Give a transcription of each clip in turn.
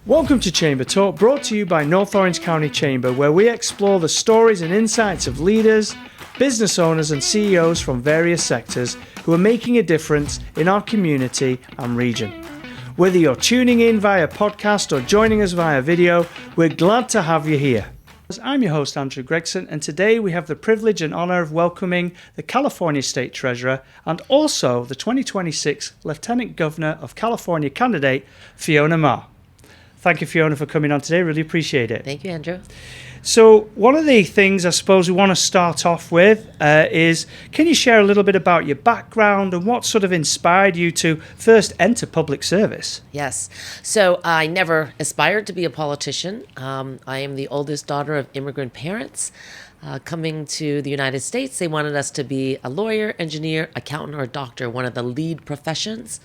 Welcome to ChamberTalk, brought to you by North Orange County Chamber, where we explore the stories and insights of leaders, business owners and CEOs from various sectors who are making a difference in our community and region. Whether you're tuning in via podcast or joining us via video, we're glad to have you here. I'm your host, Andrew Gregson, and today we have the privilege and honour of welcoming the California State Treasurer and also the 2026 Lieutenant Governor of California candidate, Fiona Ma. Thank you, Fiona, for coming on today. Really appreciate it. Thank you, Andrew. So one of the things I suppose we want to start off with is, can you share a little bit about your background and what sort of inspired you to first enter public service? Yes. So I never aspired to be a politician. I am the oldest daughter of immigrant parents. Coming to the United States, they wanted us to be a lawyer, engineer, accountant, or doctor, one of the lead professions.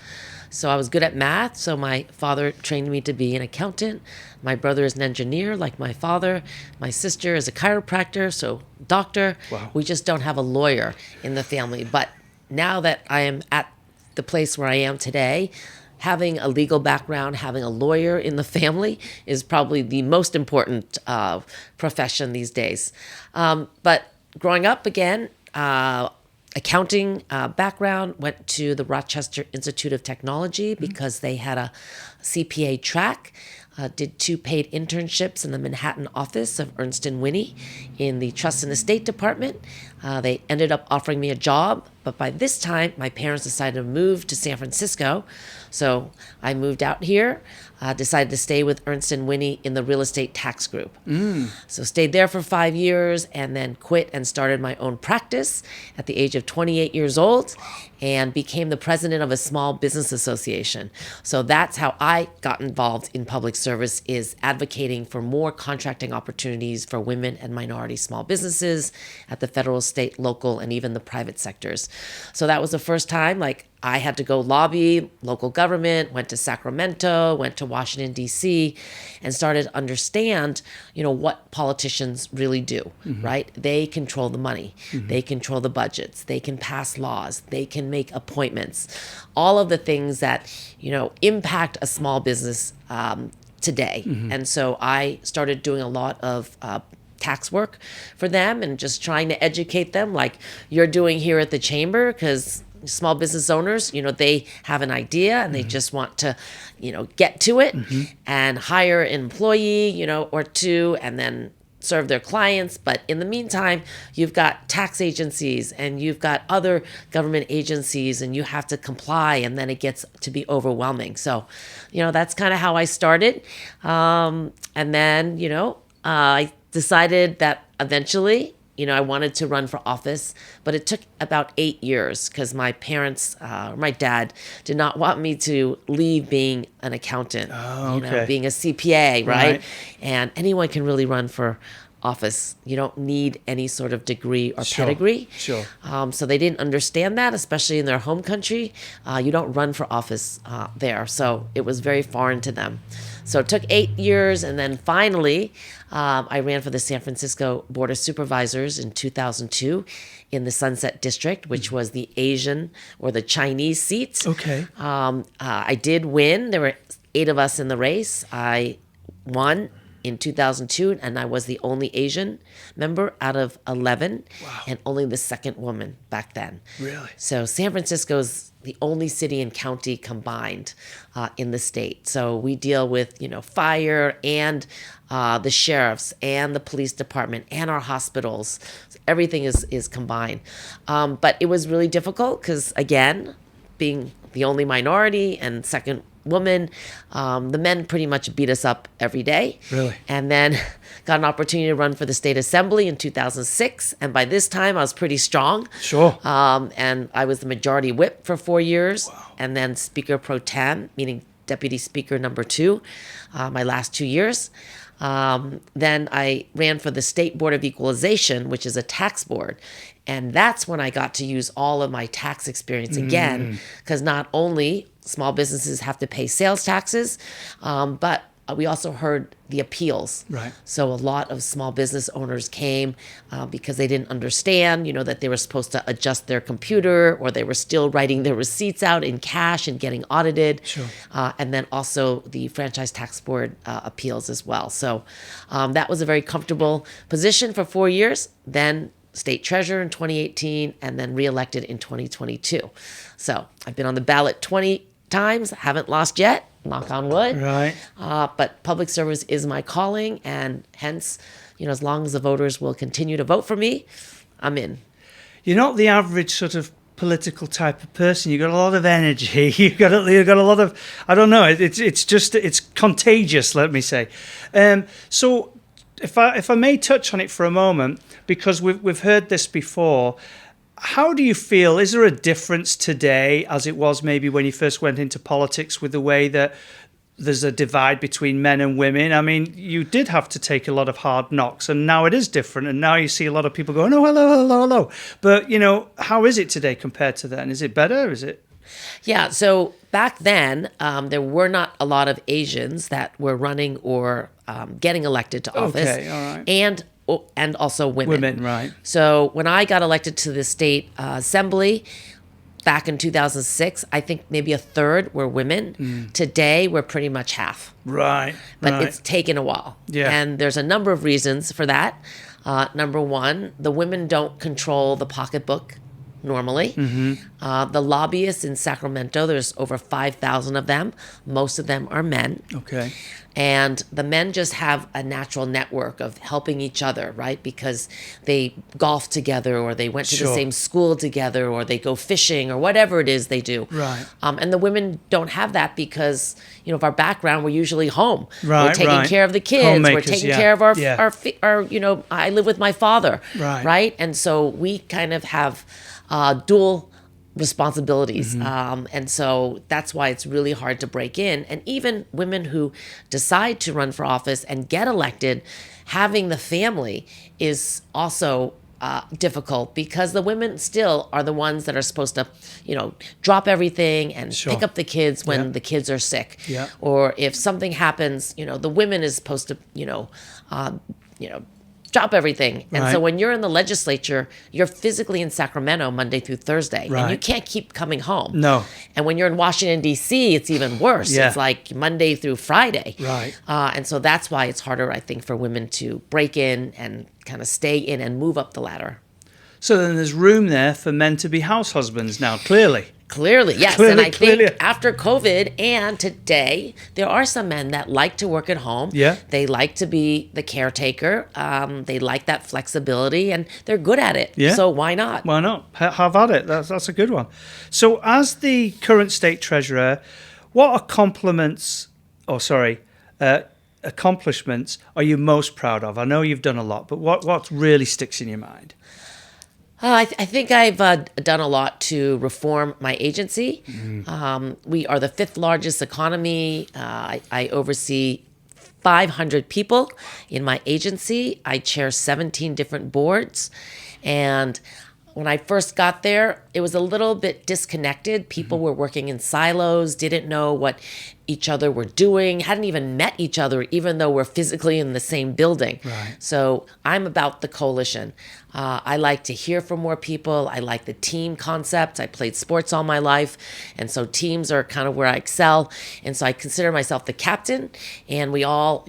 So I was good at math, so my father trained me to be an accountant. My brother is an engineer like my father. My sister is a chiropractor, so doctor. Wow. We just don't have a lawyer in the family. But now that I am at the place where I am today, having a legal background, having a lawyer in the family is probably the most important profession these days. But growing up again, accounting background, went to the Rochester Institute of Technology because they had a CPA track. Did 2 paid internships in the Manhattan office of Ernst & Whinney in the Trust and Estate Department. They ended up offering me a job, but by this time, my parents decided to move to San Francisco. So I moved out here, decided to stay with Ernst & Whinney in the real estate tax group. So stayed there for 5 years and then quit and started my own practice at the age of 28 years old and became the president of a small business association. So that's how I got involved in public service, is advocating for more contracting opportunities for women and minority small businesses at the federal, state, local, and even the private sectors. So that was the first time I had to go lobby local government, went to Sacramento, went to Washington, D.C., and started to understand, what politicians really do, right? They control the money. They control the budgets. They can pass laws. They can make appointments. All of the things that, impact a small business today. And so I started doing a lot of tax work for them and just trying to educate them like you're doing here at the chamber, because small business owners, they have an idea and they just want to, get to it and hire an employee, or 2, and then serve their clients. But in the meantime, you've got tax agencies and you've got other government agencies and you have to comply, and then it gets to be overwhelming. So, that's kind of how I started. And then, I decided that eventually, I wanted to run for office, but it took about 8 years because my parents, my dad, did not want me to leave being an accountant, being a CPA, right? And anyone can really run for office. You don't need any sort of degree or pedigree. Sure. So they didn't understand that, especially in their home country. You don't run for office there. So it was very foreign to them. So it took 8 years, and then finally, I ran for the San Francisco Board of Supervisors in 2002 in the Sunset District, which was the Asian or the Chinese seats. Okay. I did win. There were 8 of us in the race. I won in 2002, and I was the only Asian member out of 11, and only the second woman back then. Really? So San Francisco's the only city and county combined in the state. So we deal with, fire and the sheriffs and the police department and our hospitals. Everything is combined. But it was really difficult because, again, being the only minority and second woman, the men pretty much beat us up every day. Really? And then got an opportunity to run for the state assembly in 2006. And by this time, I was pretty strong. Sure. And I was the majority whip for 4 years. Wow. And then speaker pro tem, meaning deputy speaker number 2, my last 2 years. Then I ran for the State Board of Equalization, which is a tax board. And that's when I got to use all of my tax experience again, because not only small businesses have to pay sales taxes, but we also heard the appeals. Right. So a lot of small business owners came because they didn't understand, that they were supposed to adjust their computer, or they were still writing their receipts out in cash and getting audited. Sure. And then also the Franchise Tax Board appeals as well. So that was a very comfortable position for 4 years. Then state treasurer in 2018, and then reelected in 2022. So I've been on the ballot 20 times, haven't lost yet, knock on wood. Right. But public service is my calling, and hence, as long as the voters will continue to vote for me, I'm in. You're not the average sort of political type of person. You've got a lot of energy. You've got a lot of, I don't know, it's contagious, let me say. So if I may touch on it for a moment, because we've heard this before, how do you feel? Is there a difference today as it was maybe when you first went into politics, with the way that there's a divide between men and women? I mean, you did have to take a lot of hard knocks, and now it is different. And now you see a lot of people going, oh, hello. But, how is it today compared to then? Is it better? Is it? Yeah, so back then, there were not a lot of Asians that were running or getting elected to office. Okay, all right. And also women. Women, right. So when I got elected to the state assembly back in 2006, I think maybe a third were women. Today, we're pretty much half. Right. But it's taken a while. Yeah. And there's a number of reasons for that. Number one, the women don't control the pocketbook normally. The lobbyists in Sacramento, there's over 5,000 of them. Most of them are men. Okay. And the men just have a natural network of helping each other, right? Because they golf together, or they went to the same school together, or they go fishing, or whatever it is they do. Right. And the women don't have that because, of our background, we're usually home. Right, we're taking care of the kids. Homemakers, we're taking yeah. care of our, Yeah. I live with my father. Right. Right? And so we kind of have dual responsibilities. And so that's why it's really hard to break in. And even women who decide to run for office and get elected, having the family is also difficult, because the women still are the ones that are supposed to, drop everything and pick up the kids when the kids are sick. Yeah. Or if something happens, the women is supposed to, drop everything. And so when you're in the legislature, you're physically in Sacramento Monday through Thursday. Right. And you can't keep coming home. No. And when you're in Washington, D.C., it's even worse. Yeah. It's like Monday through Friday. Right. And so that's why it's harder, I think, for women to break in and kind of stay in and move up the ladder. So then there's room there for men to be house husbands now, clearly. Clearly, yes. Clearly, and I clearly. think after COVID and today, there are some men that like to work at home. Yeah. They like to be the caretaker. They like that flexibility, and they're good at it. Yeah. So why not? Why not? Have at it. That's a good one. So as the current state treasurer, what accomplishments are you most proud of? I know you've done a lot, but what really sticks in your mind? I think I've done a lot to reform my agency. We are the 5th largest economy. I oversee 500 people in my agency. I chair 17 different boards. And when I first got there, it was a little bit disconnected. People were working in silos, didn't know what each other were doing, hadn't even met each other, even though we're physically in the same building. Right. So I'm about the coalition. I like to hear from more people. I like the team concept. I played sports all my life, and so teams are kind of where I excel. And so I consider myself the captain, and we all,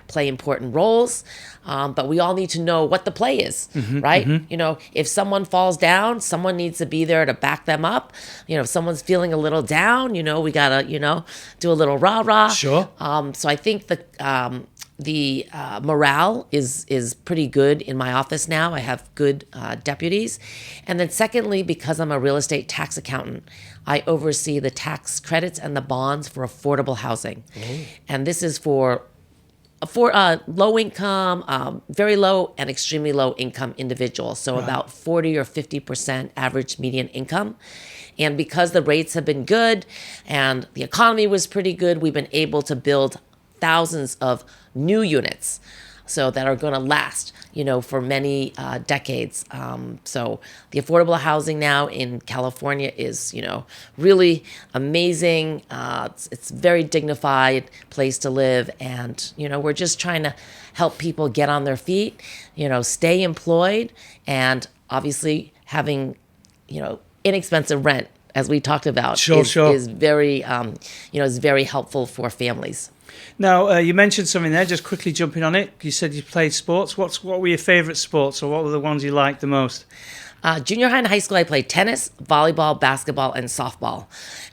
play important roles. But we all need to know what the play is, right? If someone falls down, someone needs to be there to back them up. If someone's feeling a little down, we gotta, do a little rah-rah. Sure. So I think the morale is pretty good in my office now. I have good deputies. And then secondly, because I'm a real estate tax accountant, I oversee the tax credits and the bonds for affordable housing. And this is for low income, very low and extremely low income individuals. So about 40 or 50% average median income. And because the rates have been good and the economy was pretty good, we've been able to build thousands of new units. so that are going to last, for many decades. So the affordable housing now in California is, really amazing. It's very dignified place to live, and we're just trying to help people get on their feet, stay employed, and obviously having, inexpensive rent, as we talked about, is very, is very helpful for families. Now, you mentioned something there, just quickly jumping on it. You said you played sports. What were your favorite sports, or what were the ones you liked the most? Junior high and high school, I played tennis, volleyball, basketball, and softball.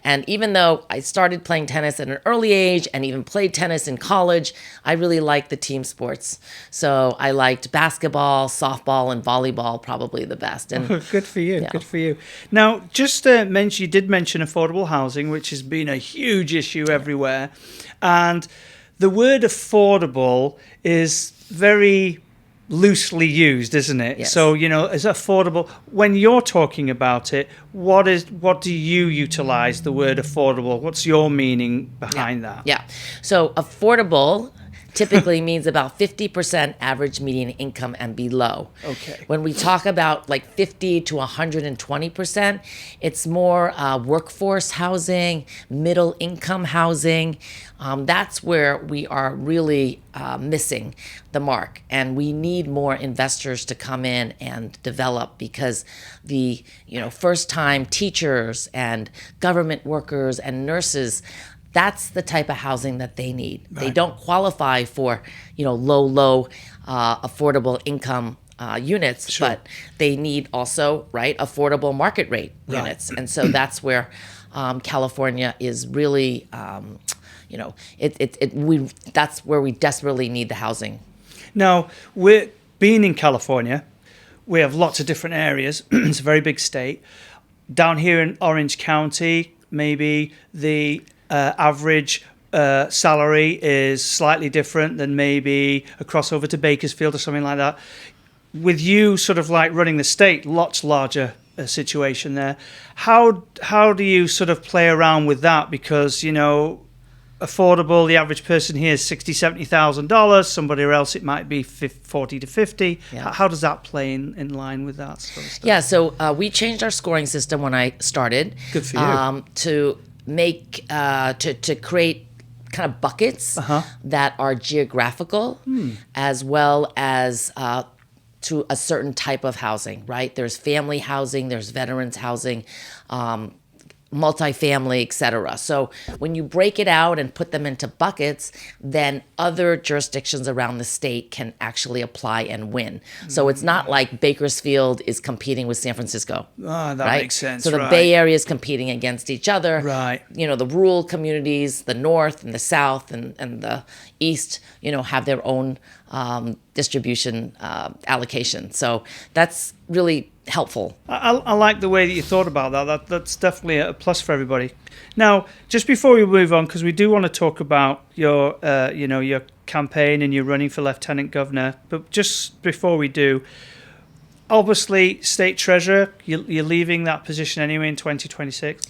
And even though I started playing tennis at an early age and even played tennis in college, I really liked the team sports. So I liked basketball, softball, and volleyball probably the best. And good for you. Yeah. Good for you. Now, just you did mention affordable housing, which has been a huge issue everywhere. And the word affordable is very loosely used, isn't it? Yes. So, is affordable, when you're talking about it, what do you utilize the word affordable? What's your meaning behind that? Yeah. So affordable typically means about 50% average median income and below. Okay. When we talk about like 50 to 120%, it's more workforce housing, middle income housing. That's where we are really missing the mark, and we need more investors to come in and develop, because the first-time teachers and government workers and nurses, that's the type of housing that they need. Right. They don't qualify for low affordable income units, sure, but they need also affordable market rate units, and so that's where California is really. That's where we desperately need the housing. Now, we're being in California, we have lots of different areas. It's a very big state. Down here in Orange County, maybe the average salary is slightly different than maybe a crossover to Bakersfield or something like that. With you sort of like running the state, lots larger situation there. How do you sort of play around with that? Because, affordable, the average person here is $60,000-$70,000. Somebody else, it might be 40 to 50. Yeah. How does that play in line with that sort of stuff? Yeah, so we changed our scoring system when I started. Good for you. To make to create kind of buckets that are geographical, as well as to a certain type of housing. Right? There's family housing, there's veterans housing. Multifamily, etc. So when you break it out and put them into buckets, then other jurisdictions around the state can actually apply and win. So it's not like Bakersfield is competing with San Francisco. That makes sense. So the Bay Area is competing against each other. Right. The rural communities, the north and the south and the east, have their own distribution allocation. So that's really helpful. I like the way that you thought about that. That's definitely a plus for everybody. Now, just before we move on, because we do want to talk about your, your campaign and you're running for Lieutenant Governor, but just before we do, obviously, State Treasurer, you're leaving that position anyway in 2026.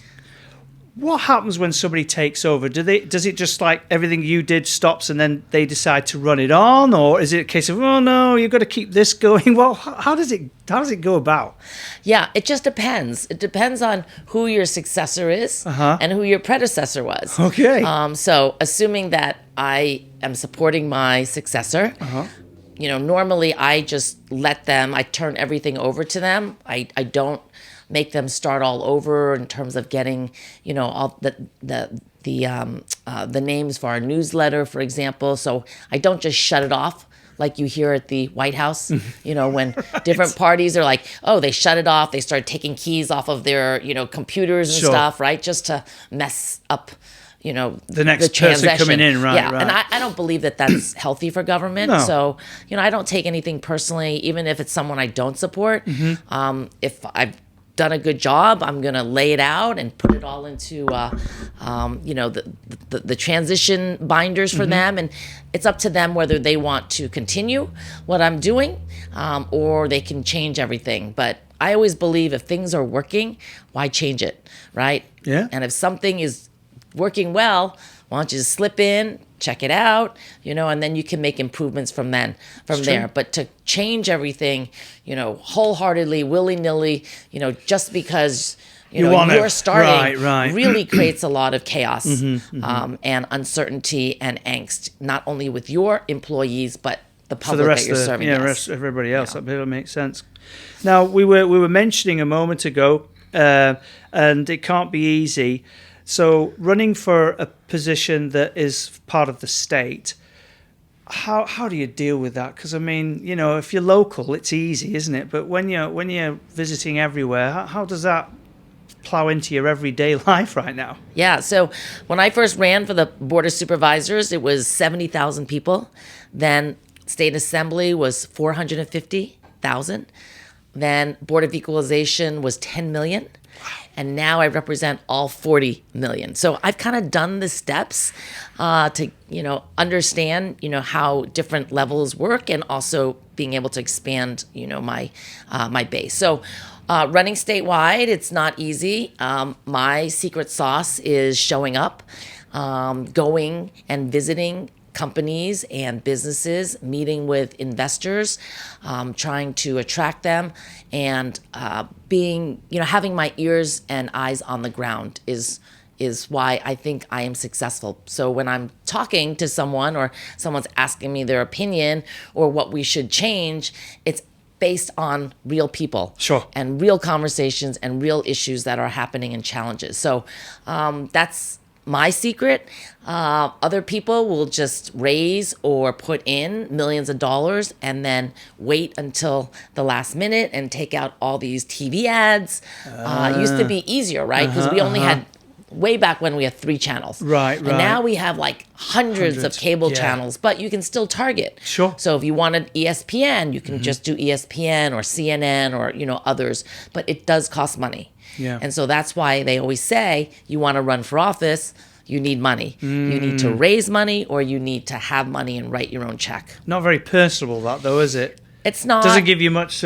What happens when somebody takes over? Does it just like everything you did stops and then they decide to run it on, or is it a case of, oh no, you've got to keep this going? Well, how does it go about? Yeah, it just depends. It depends on who your successor is and who your predecessor was. Okay. So assuming that I am supporting my successor, normally I just let them. I turn everything over to them. I don't make them start all over in terms of getting, all the names for our newsletter, for example. So I don't just shut it off like you hear at the White House, when different parties are like, oh, they shut it off. They start taking keys off of their, computers and stuff, right? Just to mess up, the next person coming in, right? Yeah, right. And I don't believe that that's healthy for government. No. So, I don't take anything personally, even if it's someone I don't support. If I've done a good job, I'm going to lay it out and put it all into, the transition binders for them. And it's up to them whether they want to continue what I'm doing or they can change everything. But I always believe if things are working, why change it, right? Yeah. And if something is working well, why don't you just slip in, check it out, and then you can make improvements from there. But to change everything, wholeheartedly, willy-nilly, just because you're starting really creates a lot of chaos and uncertainty and angst, not only with your employees, but the public that you're serving. Rest of everybody else. That makes sense. Now, we were mentioning a moment ago, and it can't be easy. So running for a position that is part of the state, how do you deal with that? Because, I mean, if you're local, it's easy, isn't it? But when you're visiting everywhere, how does that plow into your everyday life right now? Yeah, so when I first ran for the Board of Supervisors, it was 70,000 people. Then State Assembly was 450,000. Then Board of Equalization was 10 million. And now I represent all 40 million. So I've kind of done the steps to, understand, how different levels work, and also being able to expand, my base. So running statewide, it's not easy. My secret sauce is showing up, going and visiting companies and businesses, meeting with investors, trying to attract them, and having my ears and eyes on the ground is why I think I am successful. So when I'm talking to someone, or someone's asking me their opinion or what we should change, it's based on real people. Sure. And real conversations and real issues that are happening and challenges. So that's my secret. Other people will just raise or put in millions of dollars and then wait until the last minute and take out all these TV ads. It used to be easier, right? Because we only had, way back when, we had 3 channels. Right. And now we have like hundreds of cable channels, but you can still target. Sure. So if you wanted ESPN, you can just do ESPN or CNN or, others, but it does cost money. Yeah. And so that's why they always say, you want to run for office, you need money. You need to raise money, or you need to have money and write your own check. Not very personable, that, though, is it? It's not. Doesn't give you much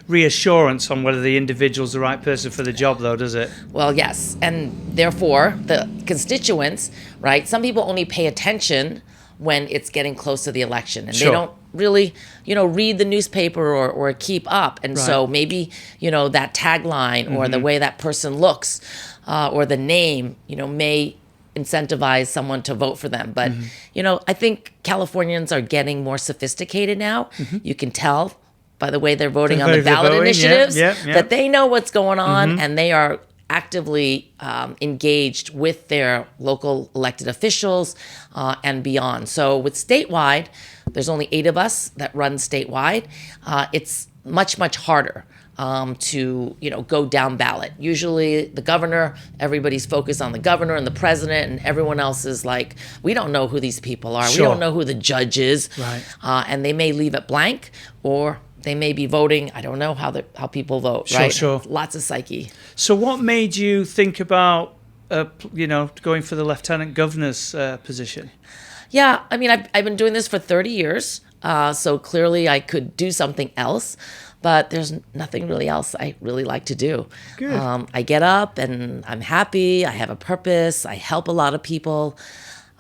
reassurance on whether the individual's the right person for the job, though, does it? Well, yes. And therefore, the constituents, right, some people only pay attention when it's getting close to the election. And they don't really, read the newspaper or keep up. And so maybe, that tagline or the way that person looks or the name, may incentivize someone to vote for them. But, I think Californians are getting more sophisticated now. You can tell by the way they're voting on the ballot initiatives that they know what's going on, and they are actively engaged with their local elected officials and beyond. So with statewide, there's only 8 of us that run statewide. It's much, much harder to go down ballot. Usually the governor, everybody's focused on the governor and the president, and everyone else is like, we don't know who these people are. We don't know who the judge is. Right. And they may leave it blank, or they may be voting. I don't know how people vote. Sure. Lots of psyche. So what made you think about going for the lieutenant governor's position? Yeah, I mean, I've been doing this for 30 years, so clearly I could do something else. But there's nothing really else I really like to do. Good. I get up and I'm happy. I have a purpose. I help a lot of people.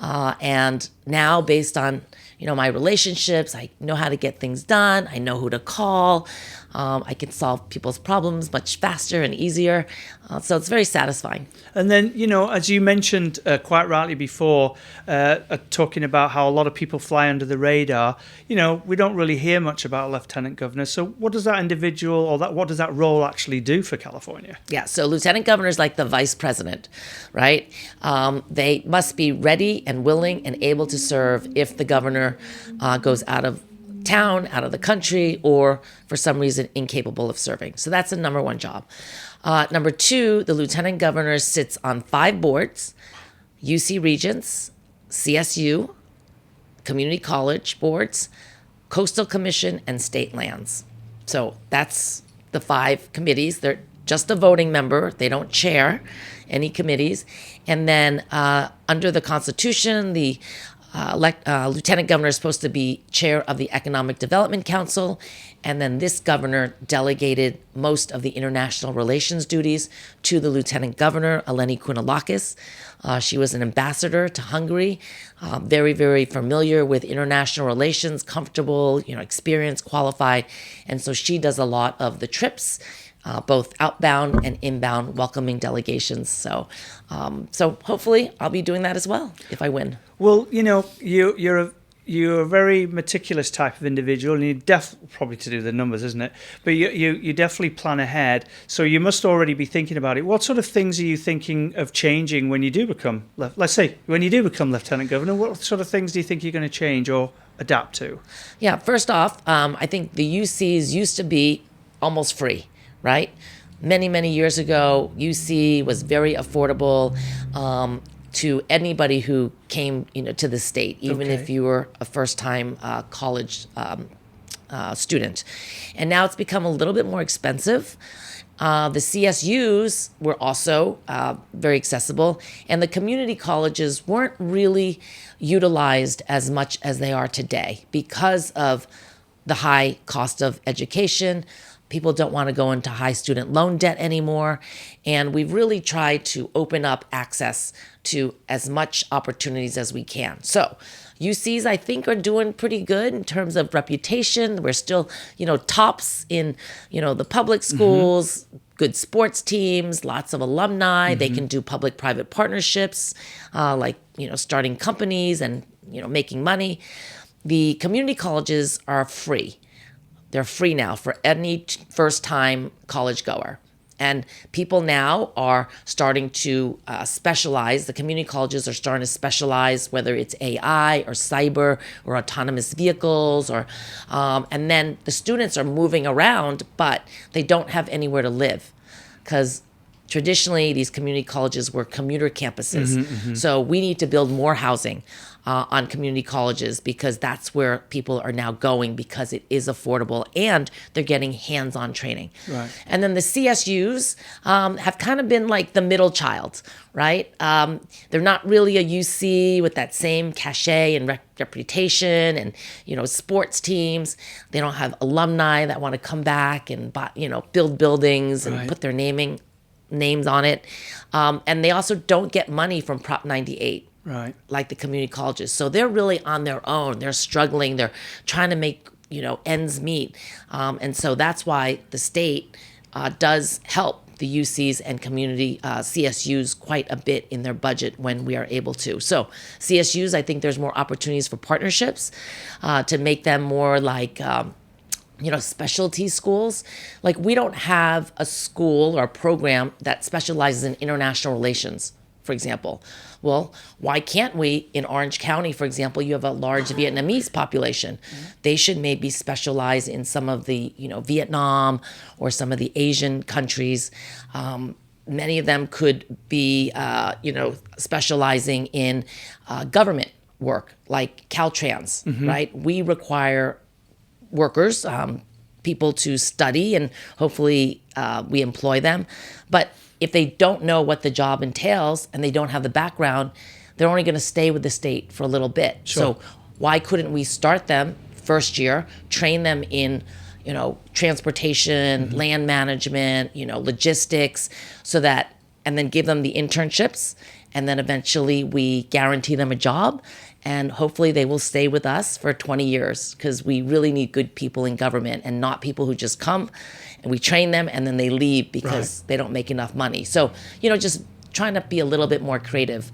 And now, based on my relationships, I know how to get things done. I know who to call. I can solve people's problems much faster and easier. So it's very satisfying. And then, as you mentioned quite rightly before, talking about how a lot of people fly under the radar, we don't really hear much about a lieutenant governor. So what does that individual, or what does that role actually do for California? Yeah, so lieutenant governor is like the vice president, right? They must be ready and willing and able to serve if the governor goes out of town, out of the country, or for some reason incapable of serving. So that's the number 1 job. Number 2, the lieutenant governor sits on 5 boards: UC Regents, CSU, community college boards, coastal commission, and state lands. So that's the 5 committees. They're just a voting member. They don't chair any committees. And then under the Constitution, the Lieutenant governor is supposed to be chair of the Economic Development Council, and then this governor delegated most of the international relations duties to the lieutenant governor, Eleni Kounalakis. She was an ambassador to Hungary, very, very familiar with international relations, comfortable, experienced, qualified, and so she does a lot of the trips. Both outbound and inbound, welcoming delegations. So hopefully I'll be doing that as well if I win. Well, you're a very meticulous type of individual, and you probably to do the numbers, isn't it? But you definitely plan ahead. So you must already be thinking about it. What sort of things are you thinking of changing when you do become, let's say, when you do become Lieutenant Governor? What sort of things do you think you're going to change or adapt to? Yeah, first off, I think the UCs used to be almost free. Right? Many, many years ago, UC was very affordable to anybody who came, to the state, even if you were a first-time college student. And now it's become a little bit more expensive. The CSUs were also very accessible, and the community colleges weren't really utilized as much as they are today because of the high cost of education. People don't want to go into high student loan debt anymore. And we've really tried to open up access to as much opportunities as we can. So UCs, I think, are doing pretty good in terms of reputation. We're still, tops in, the public schools, good sports teams, lots of alumni. They can do public-private partnerships, like, starting companies and, making money. The community colleges are free. They're free now for any first-time college goer. And people now are starting to specialize. The community colleges are starting to specialize, whether it's AI or cyber or autonomous vehicles, and then the students are moving around, but they don't have anywhere to live because traditionally these community colleges were commuter campuses. So we need to build more housing on community colleges because that's where people are now going because it is affordable and they're getting hands-on training. Right. And then the CSUs have kind of been like the middle child, right? They're not really a UC with that same cachet and reputation and, sports teams. They don't have alumni that want to come back and, build buildings and put their names on it. And they also don't get money from Prop 98. Right. Like the community colleges. So they're really on their own. They're struggling. They're trying to make, ends meet. And so that's why the state does help the UCs and community CSUs quite a bit in their budget when we are able to. So CSUs, I think there's more opportunities for partnerships to make them more like, specialty schools. Like we don't have a school or a program that specializes in international relations, for example. Well, why can't we in Orange County, for example, you have a large Vietnamese population. They should maybe specialize in some of the, Vietnam or some of the Asian countries. Many of them could be, specializing in government work like Caltrans, right? We require workers, people to study and hopefully we employ them. But if they don't know what the job entails and they don't have the background, they're only going to stay with the state for a little bit. Sure. So why couldn't we start them first year, train them in, transportation, land management, logistics, and then give them the internships. And then eventually we guarantee them a job and hopefully they will stay with us for 20 years because we really need good people in government and not people who just come and we train them and then they leave because they don't make enough money. So, just trying to be a little bit more creative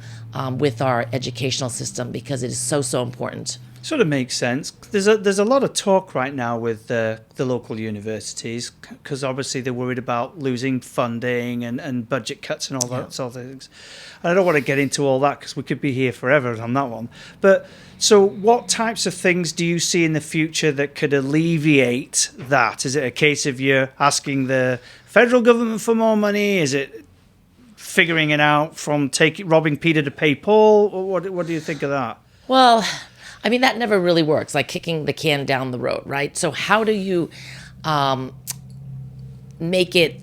with our educational system because it is so, so important. Sort of makes sense. There's a lot of talk right now with the local universities because obviously they're worried about losing funding and budget cuts and all that sort of things. And I don't want to get into all that because we could be here forever on that one. But so what types of things do you see in the future that could alleviate that? Is it a case of you're asking the federal government for more money? Is it figuring it out from robbing Peter to pay Paul? Or what do you think of that? Well, I mean, that never really works, like kicking the can down the road, right? So how do you make it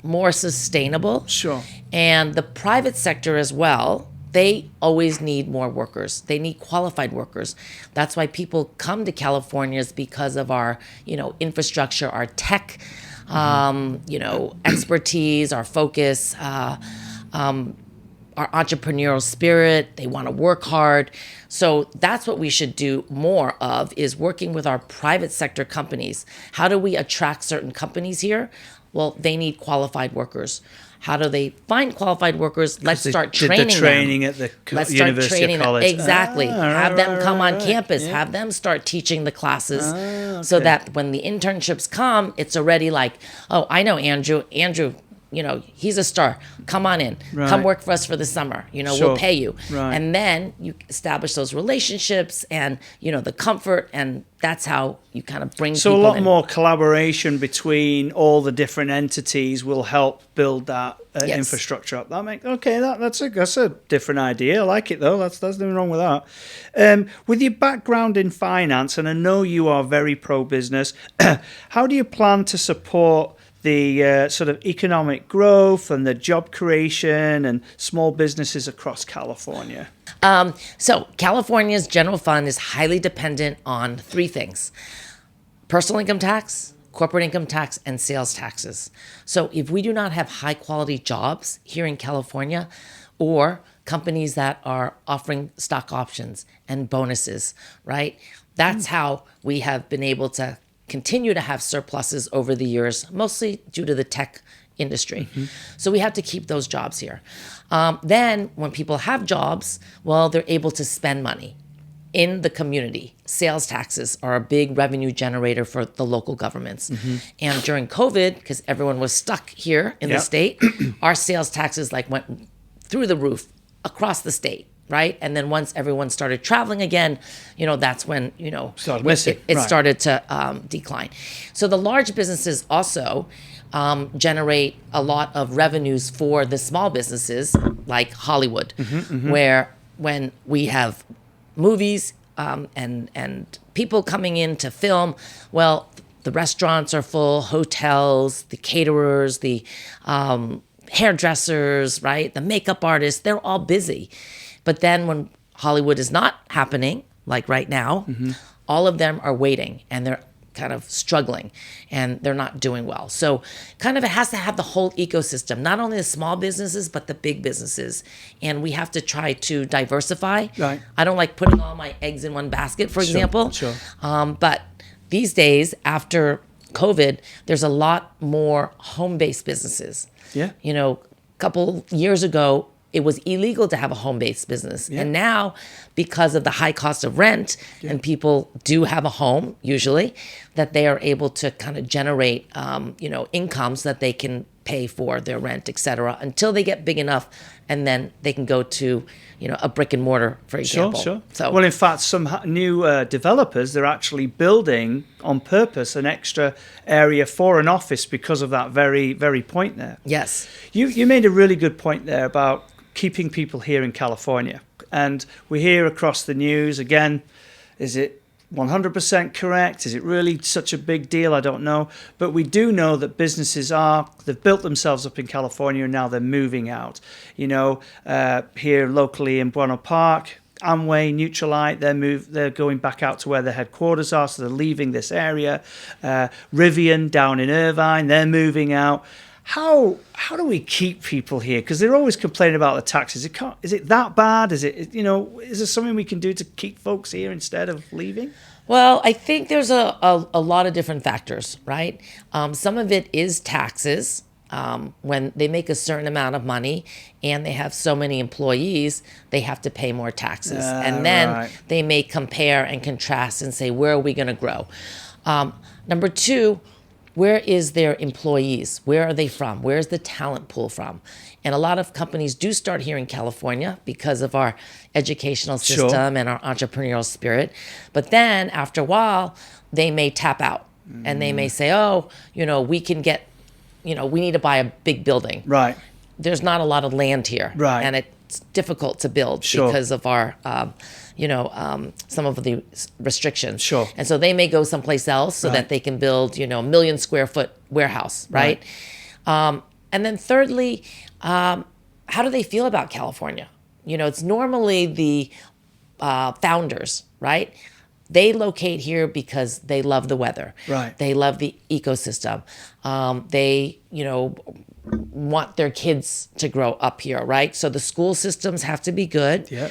more sustainable? Sure. And the private sector as well they always need more workers. They need qualified workers. That's why people come to California, is because of our, infrastructure, our tech, expertise, our focus, our entrepreneurial spirit. They want to work hard. So that's what we should do more of, is working with our private sector companies. How do we attract certain companies here? Well, they need qualified workers. How do they find qualified workers? Let's start training the training them. at the Let's university start training or college. them. Exactly. Have them come on campus. Yeah. Have them start teaching the classes, so that when the internships come, it's already like, oh, I know Andrew. Andrew, he's a star. Come on in. Right. Come work for us for the summer. Sure. We'll pay you. Right. And then you establish those relationships and, the comfort, and that's how you kind of bring So people a lot in. more collaboration between all the different entities will help build that Yes. infrastructure up. That's a different idea. I like it though. There's nothing wrong with that. With your background in finance, and I know you are very pro-business, how do you plan to support the sort of economic growth and the job creation and small businesses across California? So California's general fund is highly dependent on three things: personal income tax, corporate income tax, and sales taxes. So if we do not have high quality jobs here in California, or companies that are offering stock options and bonuses, right? That's how we have been able to continue to have surpluses over the years, mostly due to the tech industry. So we have to keep those jobs here. Then when people have jobs, well, they're able to spend money in the community. Sales taxes are a big revenue generator for the local governments. And during COVID, because everyone was stuck here in the state, our sales taxes went through the roof across the state. Right. And then once everyone started traveling again, that's when, it started to decline. So the large businesses also generate a lot of revenues for the small businesses, like Hollywood, where when we have movies and people coming in to film, well, the restaurants are full, hotels, the caterers, the hairdressers, right, the makeup artists, they're all busy. But then when Hollywood is not happening, like right now, all of them are waiting, and they're kind of struggling, and they're not doing well. So kind of it has to have the whole ecosystem, not only the small businesses, but the big businesses. And we have to try to diversify. Right. I don't like putting all my eggs in one basket, for example. Sure. But these days, after COVID, there's a lot more home-based businesses. Yeah. A couple years ago, it was illegal to have a home-based business. Yeah. And now, because of the high cost of rent, and people do have a home, usually, that they are able to kind of generate, incomes that they can pay for their rent, et cetera, until they get big enough, and then they can go to, a brick and mortar, for example. Sure. So, well, in fact, some new developers, they're actually building on purpose an extra area for an office because of that very, very point there. yes. You made a really good point there about keeping people here in California. And we hear across the news, again, is it 100% correct? Is it really such a big deal? I don't know. But we do know that they've built themselves up in California, and now they're moving out. Here locally in Buono Park, Amway, Neutralite, they're going back out to where their headquarters are, so they're leaving this area. Rivian down in Irvine, they're moving out. How do we keep people here? Because they're always complaining about the taxes. Is it that bad? Is there something we can do to keep folks here instead of leaving? Well, I think there's a lot of different factors, right? Some of it is taxes. When they make a certain amount of money and they have so many employees, they have to pay more taxes. And then they may compare and contrast and say, where are we going to grow? Number two, where is their employees? Where are they from? Where's the talent pool from? And a lot of companies do start here in California because of our educational system and our entrepreneurial spirit. But then after a while, they may tap out and they may say, we can get, we need to buy a big building. Right. There's not a lot of land here. Right. And it's difficult to build because of our, some of the restrictions. Sure. And so they may go someplace else so that they can build, a 1 million square foot warehouse, right? And then thirdly, how do they feel about California? It's normally the founders, right? They locate here because they love the weather. Right. They love the ecosystem. They, want their kids to grow up here, right? So the school systems have to be good. Yeah.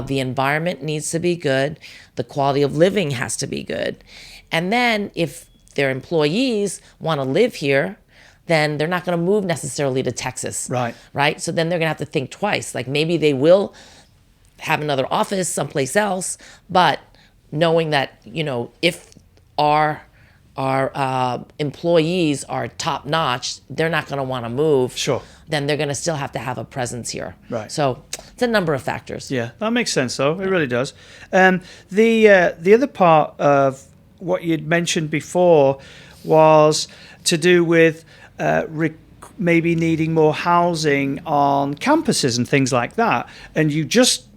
The environment needs to be good. The quality of living has to be good. And then if their employees want to live here, then they're not going to move necessarily to Texas. Right. Right? So then they're going to have to think twice. Like maybe they will have another office someplace else, but knowing that, if our employees are top notch, they're not going to want to move. Sure. Then they're going to still have to have a presence here. Right. So it's a number of factors. Yeah, that makes sense, though. It really does. The other part of what you'd mentioned before was to do with maybe needing more housing on campuses and things like that. And you just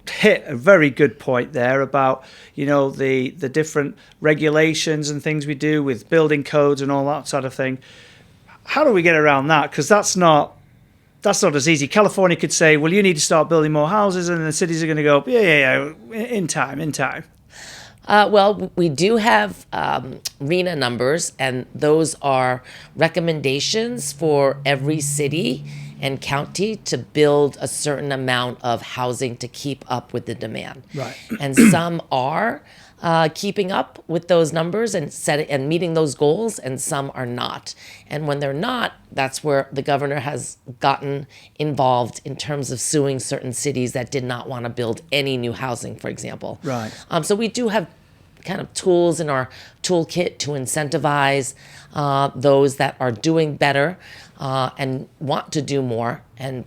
hit a very good point there about the different regulations and things we do with building codes and all that sort of thing. How do we get around that? Because that's not as easy. California could say, well, you need to start building more houses, and the cities are going to go, yeah, in time. Well, we do have RENA numbers, and those are recommendations for every city and county to build a certain amount of housing to keep up with the demand. Right. And some are keeping up with those numbers and meeting those goals, and some are not. And when they're not, that's where the governor has gotten involved in terms of suing certain cities that did not want to build any new housing, for example. Right. So we do have kind of tools in our toolkit to incentivize those that are doing better and want to do more, and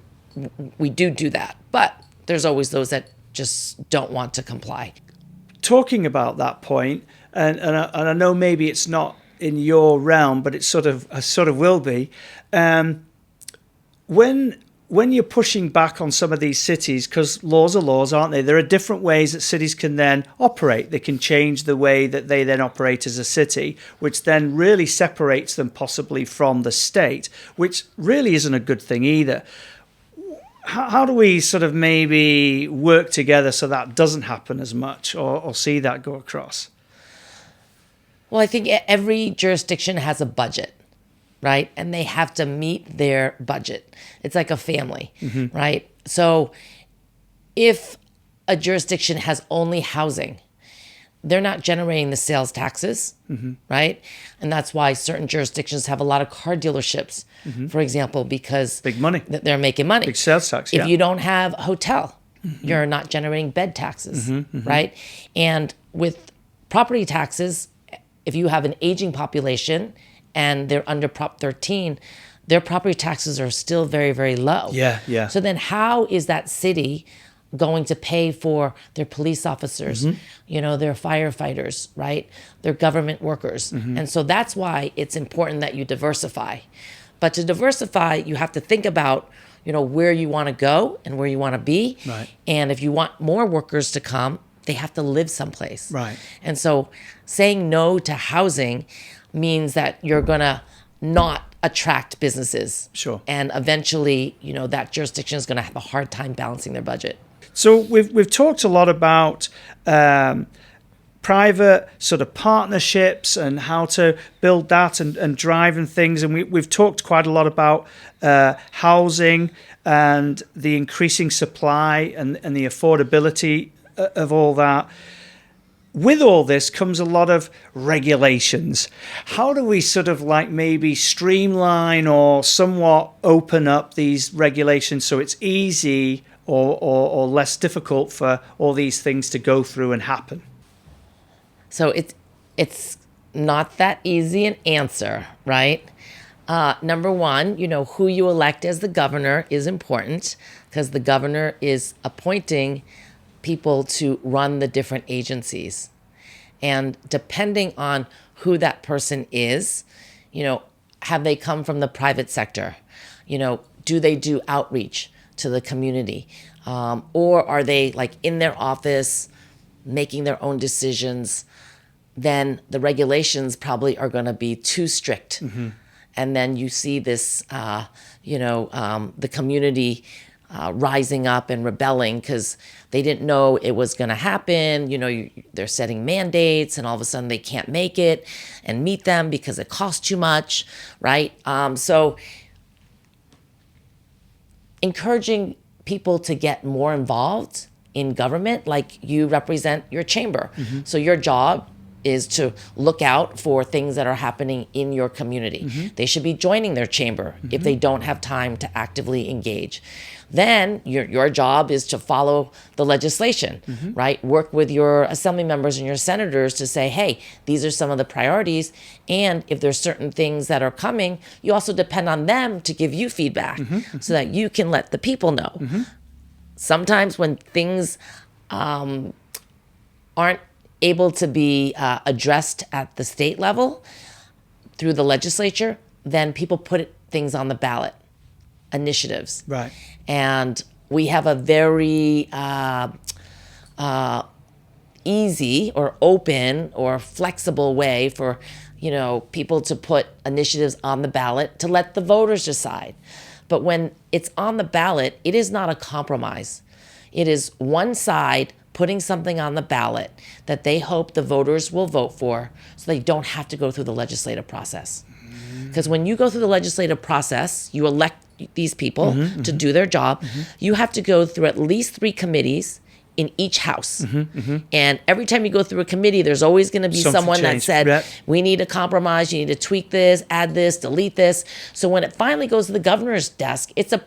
we do that. But there's always those that just don't want to comply. Talking about that point, and I know maybe it's not in your realm, but it sort of will be. When you're pushing back on some of these cities, because laws are laws, aren't they? There are different ways that cities can then operate. They can change the way that they then operate as a city, which then really separates them possibly from the state, which really isn't a good thing either. How do we sort of maybe work together so that doesn't happen as much, or see that go across? Well, I think every jurisdiction has a budget, right? And they have to meet their budget. It's like a family, right? So if a jurisdiction has only housing, they're not generating the sales taxes, right? And that's why certain jurisdictions have a lot of car dealerships, for example, because big money. They're making money. Big sales tax, If you don't have a hotel, you're not generating bed taxes, right? And with property taxes, if you have an aging population and they're under Prop 13, their property taxes are still very, very low. Yeah. So then how is that city going to pay for their police officers, their firefighters, right? Their government workers. And so that's why it's important that you diversify. But to diversify, you have to think about, where you want to go and where you want to be. Right. And if you want more workers to come, they have to live someplace. Right. And so saying no to housing means that you're going to not attract businesses. Sure. And eventually, that jurisdiction is going to have a hard time balancing their budget. So we've talked a lot about private sort of partnerships and how to build that and driving things. And we've talked quite a lot about housing and the increasing supply and the affordability of all that. With all this comes a lot of regulations. How do we sort of like maybe streamline or somewhat open up these regulations so it's easy or less difficult for all these things to go through and happen? So it's not that easy an answer, right? Number one, who you elect as the governor is important because the governor is appointing people to run the different agencies. And depending on who that person is, have they come from the private sector? Do they do outreach to the community? Or are they like in their office making their own decisions? Then the regulations probably are going to be too strict. And then you see this, the community rising up and rebelling because they didn't know it was going to happen. They're setting mandates, and all of a sudden they can't make it and meet them because it costs too much, right? So encouraging people to get more involved in government, like you represent your chamber. So your job is to look out for things that are happening in your community. They should be joining their chamber if they don't have time to actively engage. Then your job is to follow the legislation, right? Work with your assembly members and your senators to say, hey, these are some of the priorities. And if there's certain things that are coming, you also depend on them to give you feedback so that you can let the people know. Sometimes when things aren't able to be addressed at the state level through the legislature, then people put things on the ballot, initiatives. Right. And we have a very easy or open or flexible way for, people to put initiatives on the ballot to let the voters decide. But when it's on the ballot, it is not a compromise. It is one side putting something on the ballot that they hope the voters will vote for so they don't have to go through the legislative process. Because when you go through the legislative process, you elect these people to do their job. You have to go through at least 3 committees in each house. And every time you go through a committee, there's always going to be someone that said, we need a compromise, you need to tweak this, add this, delete this. So when it finally goes to the governor's desk, it's a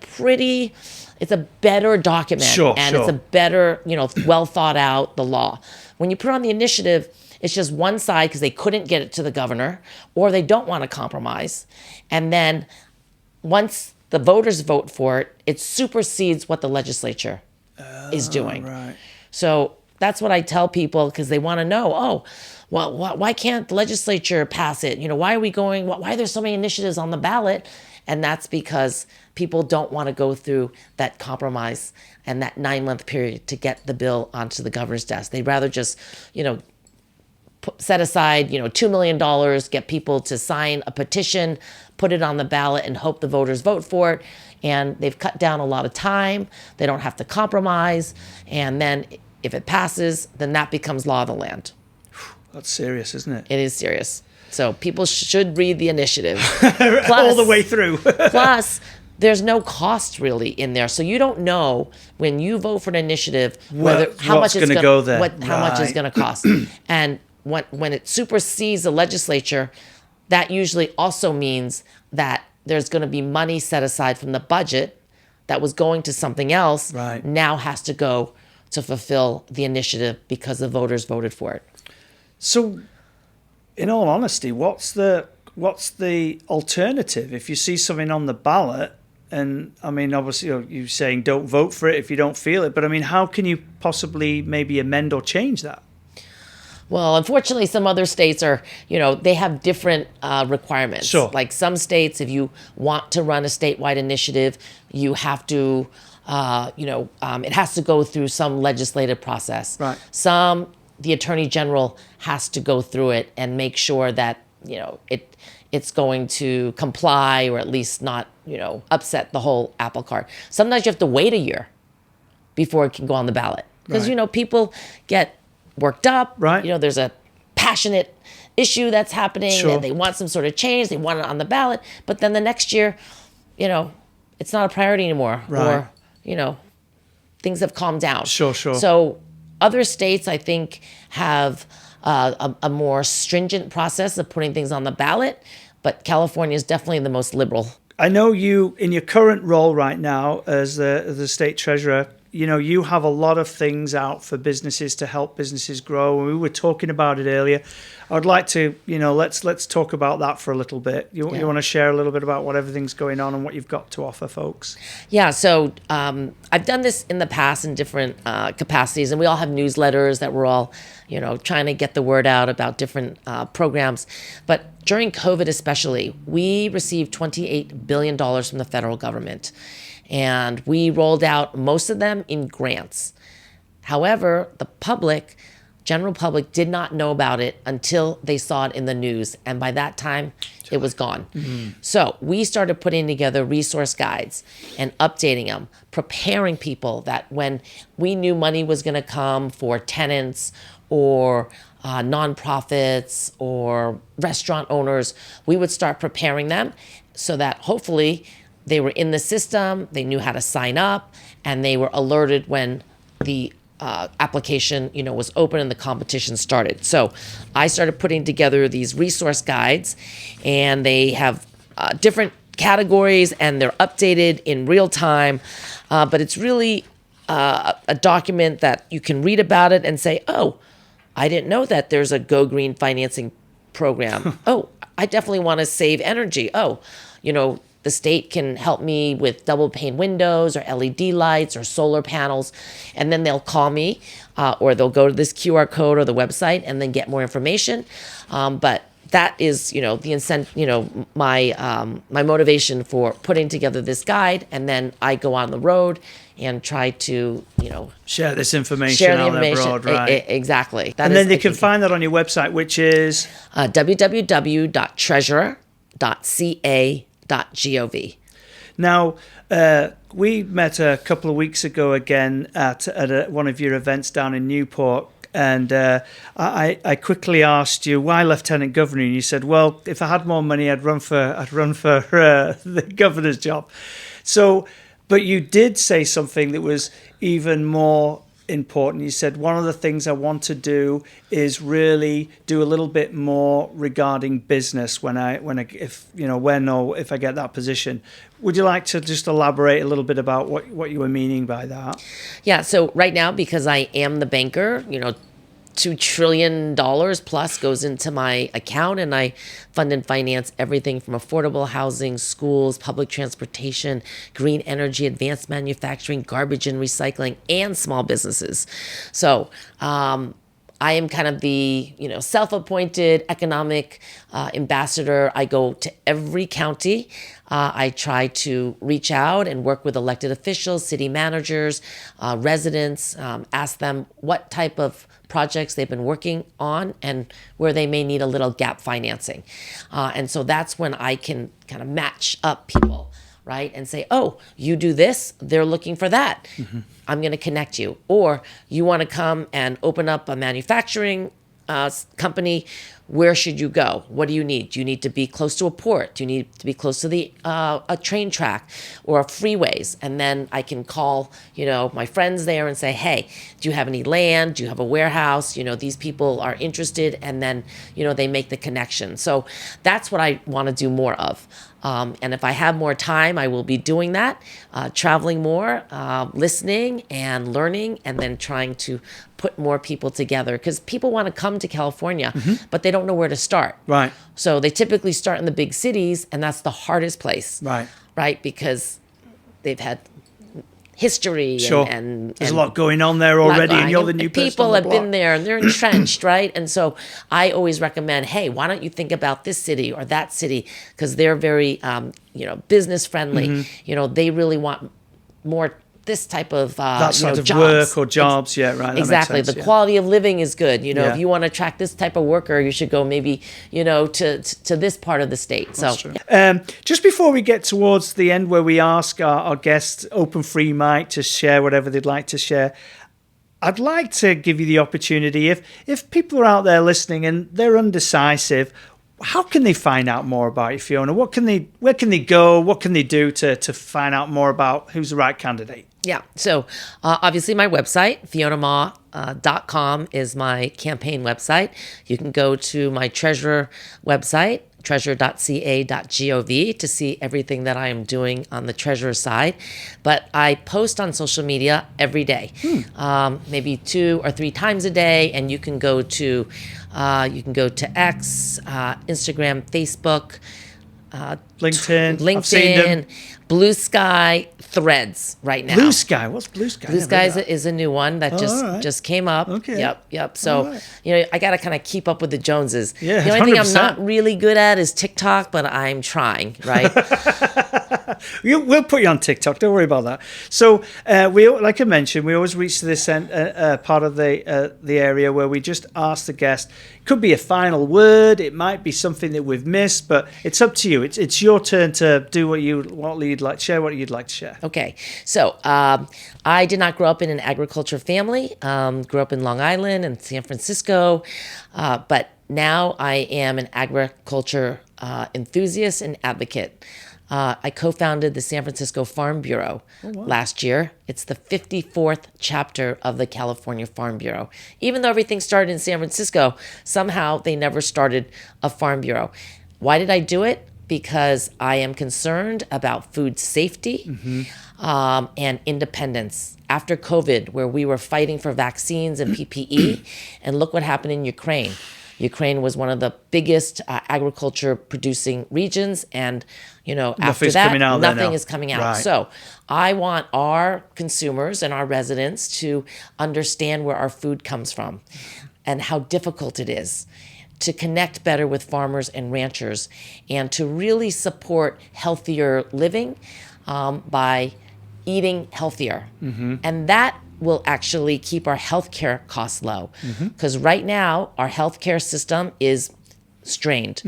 better document. It's a better, well thought out, the law. When you put on the initiative, it's just one side because they couldn't get it to the governor or they don't want to compromise. And then once the voters vote for it, it supersedes what the legislature is doing. Right. So that's what I tell people because they want to know, why can't the legislature pass it? Why are there so many initiatives on the ballot? And that's because people don't want to go through that compromise and that 9-month period to get the bill onto the governor's desk. They'd rather just, set aside, $2 million, get people to sign a petition, put it on the ballot and hope the voters vote for it. And they've cut down a lot of time. They don't have to compromise. And then if it passes, then that becomes law of the land. That's serious, isn't it? It is serious. So people should read the initiative. Plus, all the way through. Plus, there's no cost really in there. So you don't know when you vote for an initiative how much is going to go there. How much is going to cost. And when it supersedes the legislature, that usually also means that there's going to be money set aside from the budget that was going to something else, now has to go to fulfill the initiative because the voters voted for it. So, in all honesty, what's the alternative if you see something on the ballot? And I mean, obviously, you're saying don't vote for it if you don't feel it. But I mean, how can you possibly maybe amend or change that? Well, unfortunately, some other states are, they have different requirements. Sure. Like some states, if you want to run a statewide initiative, you have to, it has to go through some legislative process. Right. The attorney general has to go through it and make sure that, it's going to comply or at least not, upset the whole apple cart. Sometimes you have to wait a year before it can go on the ballot. Because, people get worked up. Right. There's a passionate issue that's happening. Sure. And they want some sort of change. They want it on the ballot. But then the next year, it's not a priority anymore. Right. Or, things have calmed down. Sure. So other states, I think, have a more stringent process of putting things on the ballot. But California is definitely the most liberal. I know you, in your current role right now as the state treasurer, you have a lot of things out for businesses to help businesses grow. We were talking about it earlier. I'd like to, let's talk about that for a little bit. You want to share a little bit about what everything's going on and what you've got to offer folks? Yeah, so I've done this in the past in different capacities, and we all have newsletters that we're all, trying to get the word out about different programs. But during COVID especially, we received $28 billion from the federal government. And we rolled out most of them in grants. However, the public general public did not know about it until they saw it in the news. And by that time, it was gone. So we started putting together resource guides and updating them, preparing people that when we knew money was going to come for tenants or nonprofits or restaurant owners, we would start preparing them so that hopefully they were in the system, they knew how to sign up, and they were alerted when the application, was open and the competition started. So I started putting together these resource guides, and they have different categories, and they're updated in real time. But it's really a document that you can read about it and say, oh, I didn't know that there's a Go Green financing program. Oh, I definitely want to save energy. Oh, the state can help me with double pane windows or LED lights or solar panels. And then they'll call me or they'll go to this QR code or the website and then get more information. But that is, the incentive, my motivation for putting together this guide. And then I go on the road and try to, share this information abroad, right? Exactly. And then they can find that on your website, which is www.treasurer.ca.gov. Now, we met a couple of weeks ago again at one of your events down in Newport, and I quickly asked you why Lieutenant Governor, and you said, "Well, if I had more money, I'd run for the governor's job." So, but you did say something that was even more important. You said one of the things I want to do is really do a little bit more regarding business if I get that position. Would you like to just elaborate a little bit about what you were meaning by that? Yeah. So right now, because I am the banker, $2 trillion plus goes into my account, and I fund and finance everything from affordable housing, schools, public transportation, green energy, advanced manufacturing, garbage and recycling, and small businesses. So I am kind of the self-appointed economic ambassador. I go to every county. I try to reach out and work with elected officials, city managers, residents, ask them what type of projects they've been working on and where they may need a little gap financing. And so that's when I can kind of match up people, right? And say, oh, you do this, they're looking for that. Mm-hmm. I'm going to connect you. Or you want to come and open up a manufacturing company, where should you go? What do you need? Do you need to be close to a port? Do you need to be close to the a train track or freeways? And then I can call, my friends there and say, hey, do you have any land? Do you have a warehouse? These people are interested, and then, they make the connection. So that's what I want to do more of. And if I have more time, I will be doing that, traveling more, listening and learning, and then trying to put more people together, because people want to come to California, mm-hmm. but they don't know where to start. Right. So they typically start in the big cities, and that's the hardest place. Right. Right, because they've had history. Sure. And there's a lot going on there already, and you're the new person people on the have block. been there, and they're entrenched, right? And so I always recommend, hey, why don't you think about this city or that city, because they're very, business friendly. Mm-hmm. They really want more this type of that sort of jobs. Work or jobs. Yeah, right. That exactly. makes sense, the quality of living is good. Yeah. If you want to attract this type of worker, you should go maybe to this part of the state. That's true. Just before we get towards the end, where we ask our guests open free mic to share whatever they'd like to share, I'd like to give you the opportunity, if people are out there listening and they're undecisive, how can they find out more about you, Fiona? Where can they go? What can they do to find out more about who's the right candidate? Yeah. So obviously my website, FionaMa.com, is my campaign website. You can go to my treasurer website, treasurer.ca.gov, to see everything that I am doing on the treasurer side. But I post on social media every day, maybe 2 or 3 times a day. And you can go to X, Instagram, Facebook, LinkedIn. I've seen them. Blue Sky, Threads right now. Blue Sky? What's Blue Sky? Blue Sky is a new one that just came up. Okay. Yep. So, I got to kind of keep up with the Joneses. Yeah, the only 100%. thing I'm not really good at is TikTok, but I'm trying, right? We'll put you on TikTok. Don't worry about that. So we, like I mentioned, we always reach to this part of the area where we just ask the guest. It could be a final word. It might be something that we've missed, but it's up to you. It's your turn to do what you'd like to share. What you'd like to share. Okay. So I did not grow up in an agriculture family. Grew up in Long Island and San Francisco, but now I am an agriculture enthusiast and advocate. I co-founded the San Francisco Farm Bureau last year. It's the 54th chapter of the California Farm Bureau. Even though everything started in San Francisco, somehow they never started a farm bureau. Why did I do it? Because I am concerned about food safety and independence. After COVID, where we were fighting for vaccines and PPE, and look what happened in Ukraine. Ukraine was one of the biggest agriculture producing regions, and after that, nothing is coming out. Right. So I want our consumers and our residents to understand where our food comes from and how difficult it is to connect better with farmers and ranchers, and to really support healthier living by eating healthier. And that will actually keep our healthcare costs low. Because right now, our healthcare system is strained.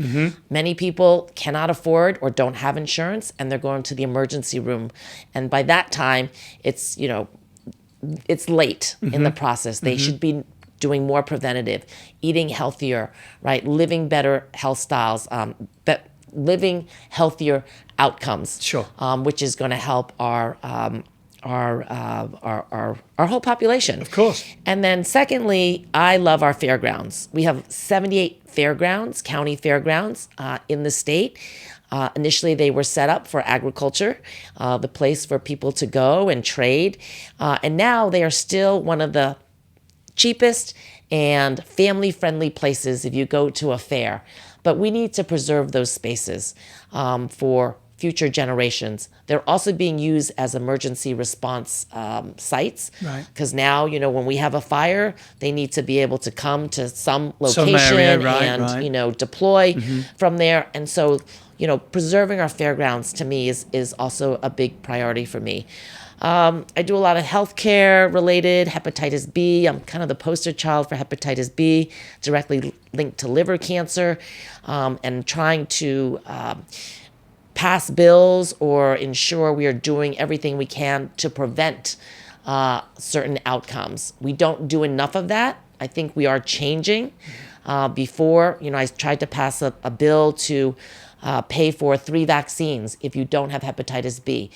Many people cannot afford or don't have insurance, and they're going to the emergency room. And by that time, it's late in the process. They should be doing more preventative, eating healthier, right? Living better health styles, living healthier outcomes. Sure. Which is going to help our whole population. Of course. And then secondly, I love our fairgrounds. We have 78 fairgrounds, county fairgrounds in the state. Initially, they were set up for agriculture, the place for people to go and trade. And now they are still one of the cheapest and family-friendly places if you go to a fair. But we need to preserve those spaces for future generations. They're also being used as emergency response sites. Right. Because now, when we have a fire, they need to be able to come to some location and deploy from there. And so, preserving our fairgrounds to me is also a big priority for me. I do a lot of healthcare related, hepatitis B. I'm kind of the poster child for hepatitis B, directly linked to liver cancer, and trying to pass bills or ensure we are doing everything we can to prevent certain outcomes. We don't do enough of that. I think we are changing. Before, I tried to pass a bill to pay for 3 vaccines if you don't have hepatitis B.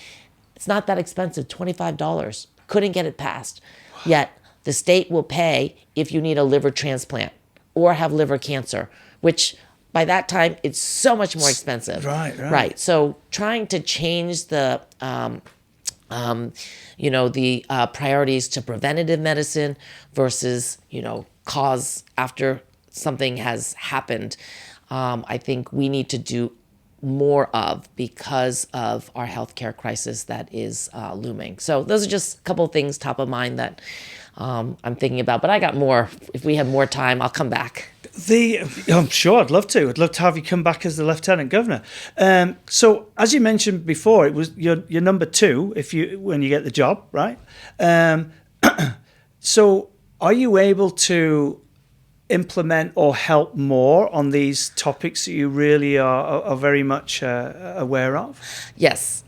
It's not that expensive, $25. Couldn't get it passed. Yet the state will pay if you need a liver transplant or have liver cancer, which by that time, it's so much more expensive. Right. So trying to change the, priorities to preventative medicine versus, cause after something has happened, I think we need to do more of because of our healthcare crisis that is looming. So those are just a couple of things top of mind that I'm thinking about. But I got more. If we have more time, I'll come back. I'm sure I'd love to. I'd love to have you come back as the Lieutenant Governor. So as you mentioned before, it was your number 2 when you get the job, right? So are you able to implement or help more on these topics that you really are very much aware of? Yes.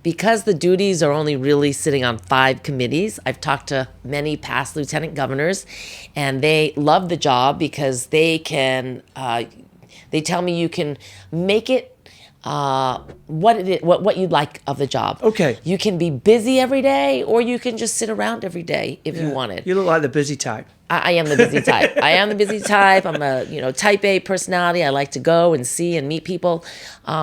Because the duties are only really sitting on 5 committees, I've talked to many past lieutenant governors, and they love the job because they can, they tell me you can make it what you'd like of the job. Okay. You can be busy every day, or you can just sit around every day if you wanted. You look like the busy type. I am the busy type. I'm a type A personality. I like to go and see and meet people.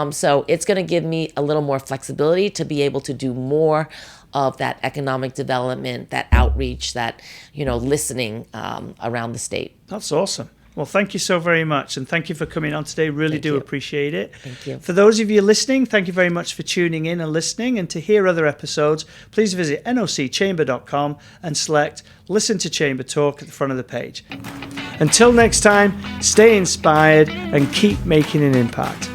So it's going to give me a little more flexibility to be able to do more of that economic development, that outreach, that, listening around the state. That's awesome. Well, thank you so very much. And thank you for coming on today. Really do appreciate it. Thank you. For those of you listening, thank you very much for tuning in and listening. And to hear other episodes, please visit nocchamber.com and select Listen to Chamber Talk at the front of the page. Until next time, stay inspired and keep making an impact.